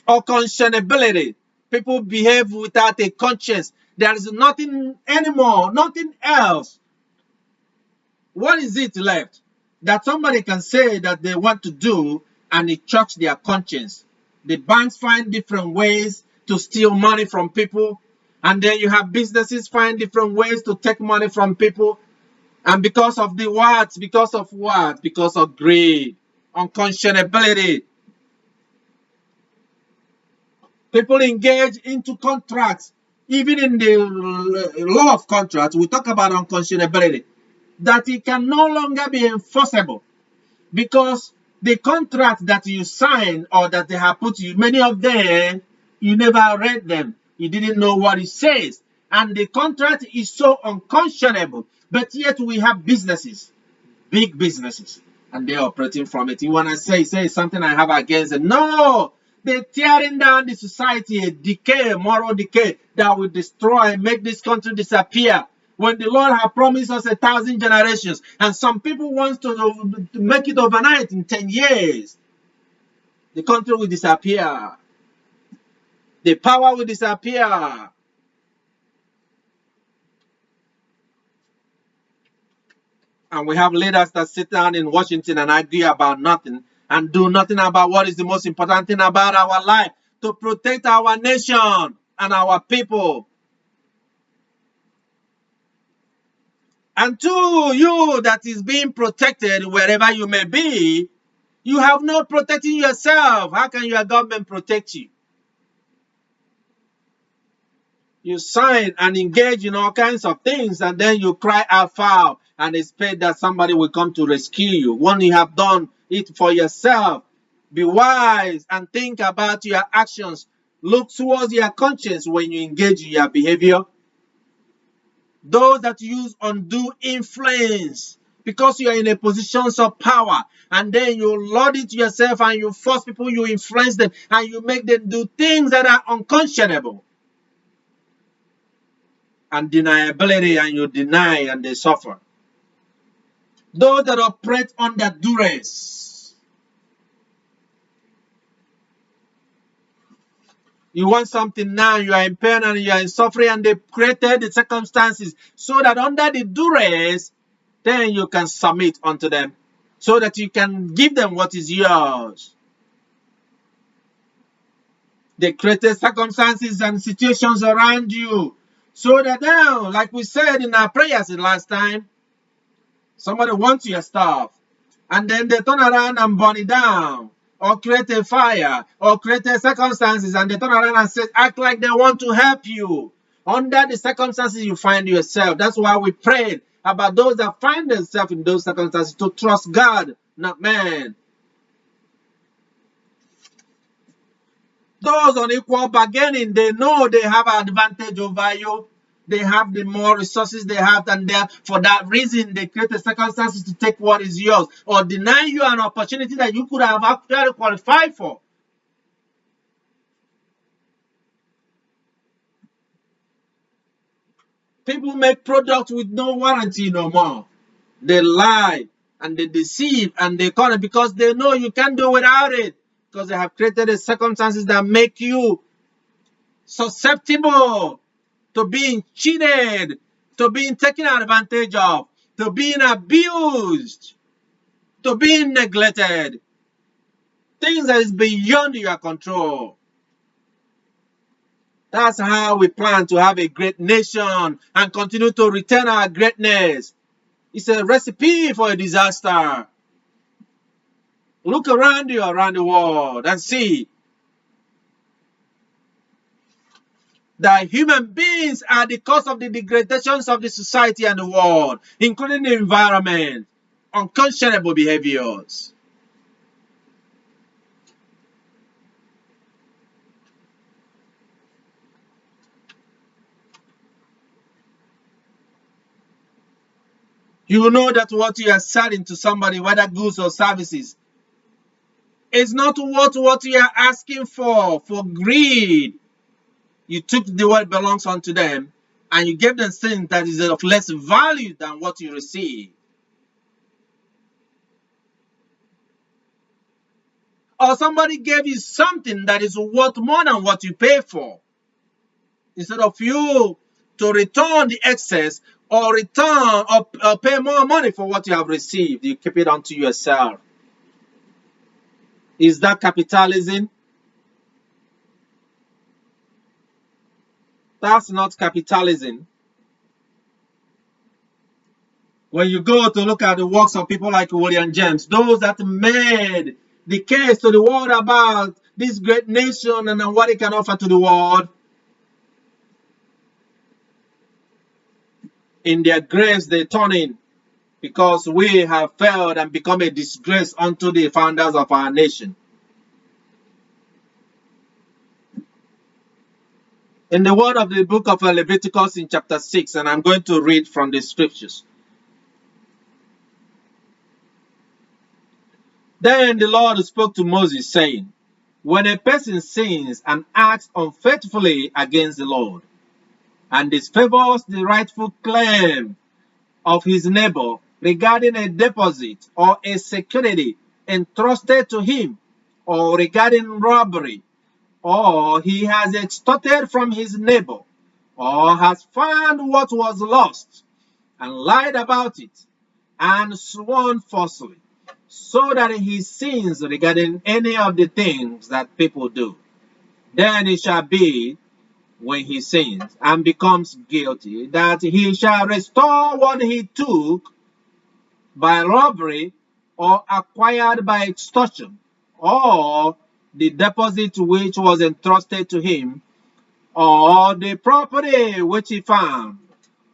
Unconscionability. People behave without a conscience. There is nothing anymore, nothing else. What is it left that somebody can say that they want to do and it shocks their conscience? The banks find different ways to steal money from people, and then you have businesses find different ways to take money from people. And because of the what? Because of what? Because of greed, unconscionability. People engage into contracts, even in the law of contracts. We talk about unconscionability, that it can no longer be enforceable because the contract that you sign or that they have put you, many of them, you never read them. You didn't know what it says. And the contract is so unconscionable. But yet we have businesses, big businesses, and they're operating from it. You want to say something I have against it? No! They're tearing down the society, a decay, a moral decay that will destroy and make this country disappear. When the Lord has promised us 1,000 generations, and some people want to make it overnight in 10 years, the country will disappear. The power will disappear. And we have leaders that sit down in Washington and argue about nothing and do nothing about what is the most important thing about our life, to protect our nation and our people. And to you that is being protected wherever you may be, you have no protecting yourself. How can your government protect you? You sign and engage in all kinds of things, and then you cry out foul and expect that somebody will come to rescue you when you have done it for yourself. Be wise and think about your actions. Look towards your conscience when you engage in your behavior. Those that use undue influence because you are in a position of power, and then you lord it yourself and you force people, you influence them, and you make them do things that are unconscionable and deniability, and you deny and they suffer. Those that operate under duress. You want something now, you are in pain and you are in suffering, and they created the circumstances so that under the duress, then you can submit unto them, so that you can give them what is yours. They created circumstances and situations around you so that now, like we said in our prayers the last time, somebody wants your stuff and then they turn around and burn it down, or create a fire, or create circumstances, and they turn around and say, act like they want to help you. Under the circumstances you find yourself. That's why we prayed about those that find themselves in those circumstances to trust God, not man. Those on equal bargaining, they know they have an advantage over you. They have the more resources they have, and for that reason, they create the circumstances to take what is yours or deny you an opportunity that you could have actually qualified for. People make products with no warranty no more. They lie and they deceive and they call it because they know you can't do without it, because they have created the circumstances that make you susceptible to being cheated, to being taken advantage of, to being abused, to being neglected. Things that is beyond your control. That's how we plan to have a great nation and continue to retain our greatness. It's a recipe for a disaster. Look around you, around the world, and see that human beings are the cause of the degradations of the society and the world, including the environment, unconscionable behaviors. You know that what you are selling to somebody, whether goods or services, is not worth what you are asking for greed. You took the what belongs unto them and you gave them something that is of less value than what you receive. or somebody gave you something that is worth more than what you pay for, instead of you to return the excess or return or pay more money for what you have received, you keep it unto yourself. Is that capitalism? That's not capitalism. When you go to look at the works of people like William James, those that made the case to the world about this great nation and what it can offer to the world, in their graves they turn in, because we have failed and become a disgrace unto the founders of our nation. In the word of the book of Leviticus in chapter 6, and I'm going to read from the scriptures. Then the Lord spoke to Moses, saying, when a person sins and acts unfaithfully against the Lord, and disfavors the rightful claim of his neighbor regarding a deposit or a security entrusted to him, or regarding robbery, or he has extorted from his neighbor, or has found what was lost, and lied about it, and sworn falsely, so that he sins regarding any of the things that people do, then it shall be, when he sins and becomes guilty, that he shall restore what he took by robbery or acquired by extortion, or the deposit which was entrusted to him, or the property which he found,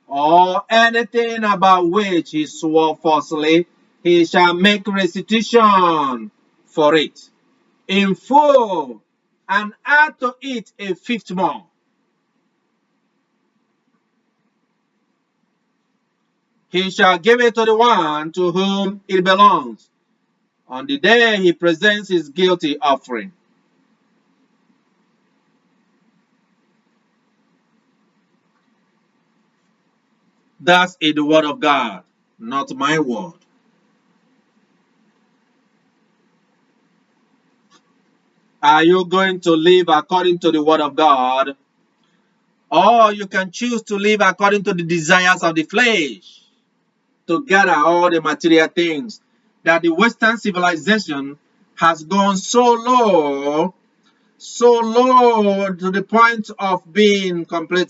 or anything about which he swore falsely, he shall make restitution for it in full, and add to it a fifth more. He shall give it to the one to whom it belongs on the day he presents his guilty offering. That's the word of God, not my word. Are you going to live according to the word of God? Or you can choose to live according to the desires of the flesh, to gather all the material things, that the Western civilization has gone so low to the point of being completely